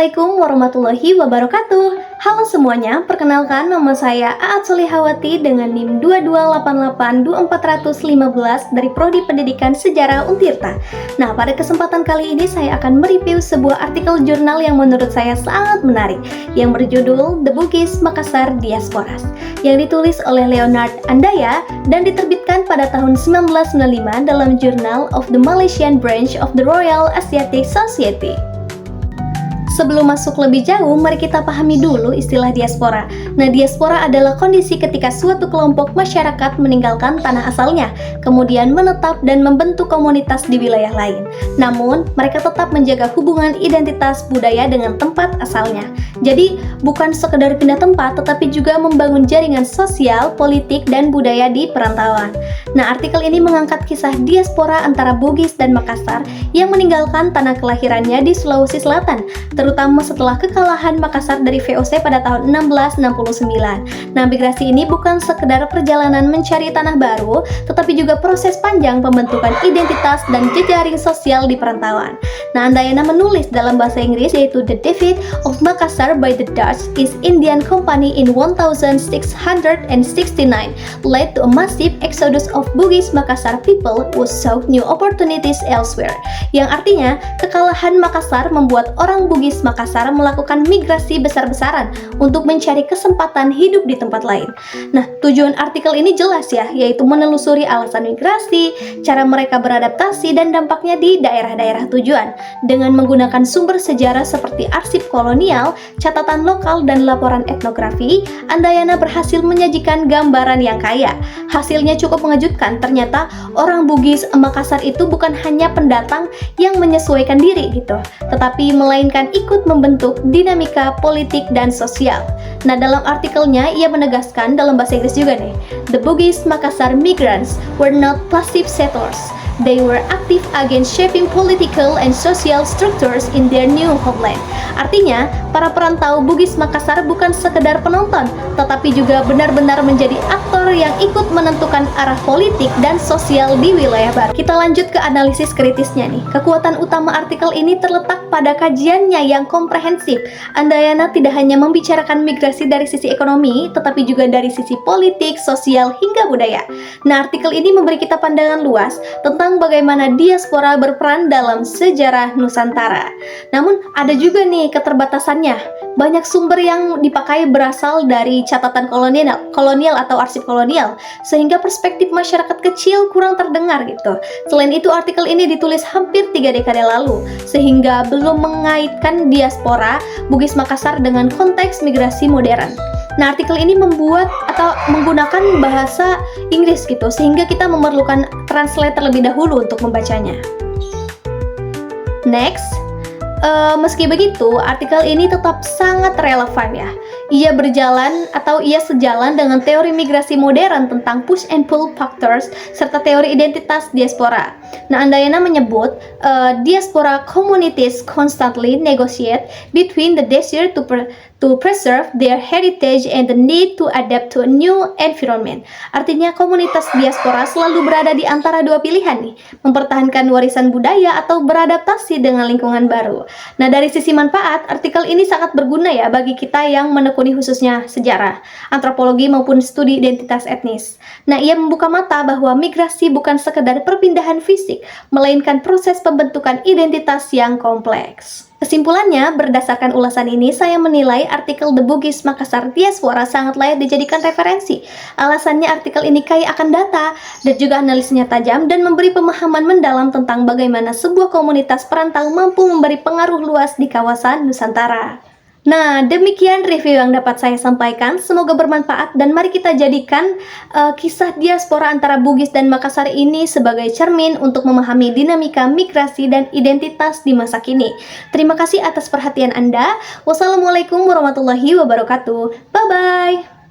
Assalamualaikum warahmatullahi wabarakatuh. Halo semuanya, perkenalkan nama saya Aat Solihawati dengan NIM 228824415 dari Prodi Pendidikan Sejarah Untirta. Nah, pada kesempatan kali ini saya akan mereview sebuah artikel jurnal yang menurut saya sangat menarik yang berjudul The Bugis Makassar Diasporas yang ditulis oleh Leonard Andaya dan diterbitkan pada tahun 1995 dalam Journal of the Malaysian Branch of the Royal Asiatic Society. Sebelum masuk lebih jauh, mari kita pahami dulu istilah diaspora. Nah, diaspora adalah kondisi ketika suatu kelompok masyarakat meninggalkan tanah asalnya, kemudian menetap dan membentuk komunitas di wilayah lain. Namun, mereka tetap menjaga hubungan identitas budaya dengan tempat asalnya. Jadi, bukan sekedar pindah tempat, tetapi juga membangun jaringan sosial, politik, dan budaya di perantauan. Nah, artikel ini mengangkat kisah diaspora antara Bugis dan Makassar yang meninggalkan tanah kelahirannya di Sulawesi Selatan, terutama setelah kekalahan Makassar dari VOC pada tahun 1669. Nah, migrasi ini bukan sekedar perjalanan mencari tanah baru, tetapi juga proses panjang pembentukan identitas dan jejaring sosial di perantauan. Nah, Andayana menulis dalam bahasa Inggris yaitu The Defeat of Makassar by the Dutch East Indian Company in 1669 led to a massive exodus of Bugis Makassar people who sought new opportunities elsewhere. Yang artinya, kekalahan Makassar membuat orang Bugis Makassar melakukan migrasi besar-besaran untuk mencari kesempatan hidup di tempat lain. Nah, tujuan artikel ini jelas ya, yaitu menelusuri alasan migrasi, cara mereka beradaptasi, dan dampaknya di daerah-daerah tujuan. Dengan menggunakan sumber sejarah seperti arsip kolonial, catatan lokal, dan laporan etnografi, Andayana berhasil menyajikan gambaran yang kaya. Hasilnya cukup mengejutkan, ternyata orang Bugis Makassar itu bukan hanya pendatang yang menyesuaikan diri gitu, tetapi melainkan ikut membentuk dinamika politik dan sosial. Nah, dalam artikelnya ia menegaskan dalam bahasa Inggris juga nih, the Bugis Makassar migrants were not passive settlers. They were active against shaping political and social structures in their new homeland. Artinya, para perantau Bugis Makassar bukan sekedar penonton, tetapi juga benar-benar menjadi aktor yang ikut menentukan arah politik dan sosial di wilayah baru. Kita lanjut ke analisis kritisnya nih. Kekuatan utama artikel ini terletak pada kajiannya yang komprehensif. Andayana tidak hanya membicarakan migrasi dari sisi ekonomi, tetapi juga dari sisi politik, sosial, hingga budaya. Nah, artikel ini memberi kita pandangan luas tentang bagaimana diaspora berperan dalam sejarah Nusantara. Namun, ada juga nih keterbatasannya. Banyak sumber yang dipakai berasal dari catatan kolonial atau arsip kolonial, sehingga perspektif masyarakat kecil kurang terdengar gitu. Selain itu, artikel ini ditulis hampir 3 dekade lalu, sehingga belum mengaitkan diaspora Bugis Makassar dengan konteks migrasi modern. Nah, artikel ini membuat atau menggunakan bahasa Inggris gitu, sehingga kita memerlukan translate terlebih dahulu untuk membacanya. Next, meski begitu, artikel ini tetap sangat relevan ya. Ia sejalan dengan teori migrasi modern tentang push and pull factors serta teori identitas diaspora. Nah, Andayana menyebut diaspora communities constantly negotiate between the desire to preserve their heritage and the need to adapt to a new environment. Artinya, komunitas diaspora selalu berada di antara dua pilihan nih, mempertahankan warisan budaya atau beradaptasi dengan lingkungan baru. Nah, dari sisi manfaat, artikel ini sangat berguna ya bagi kita yang menekuni khususnya sejarah, antropologi maupun studi identitas etnis. Nah, ia membuka mata bahwa migrasi bukan sekedar perpindahan fisik, melainkan proses pembentukan identitas yang kompleks. Kesimpulannya, berdasarkan ulasan ini, saya menilai artikel The Bugis Makassar Diaspora sangat layak dijadikan referensi. Alasannya, artikel ini kaya akan data, dan juga analisisnya tajam, dan memberi pemahaman mendalam tentang bagaimana sebuah komunitas perantau mampu memberi pengaruh luas di kawasan Nusantara. Nah, demikian review yang dapat saya sampaikan. Semoga bermanfaat dan mari kita jadikan kisah diaspora antara Bugis dan Makassar ini sebagai cermin untuk memahami dinamika migrasi dan identitas di masa kini. Terima kasih atas perhatian Anda. Wassalamualaikum warahmatullahi wabarakatuh. Bye-bye.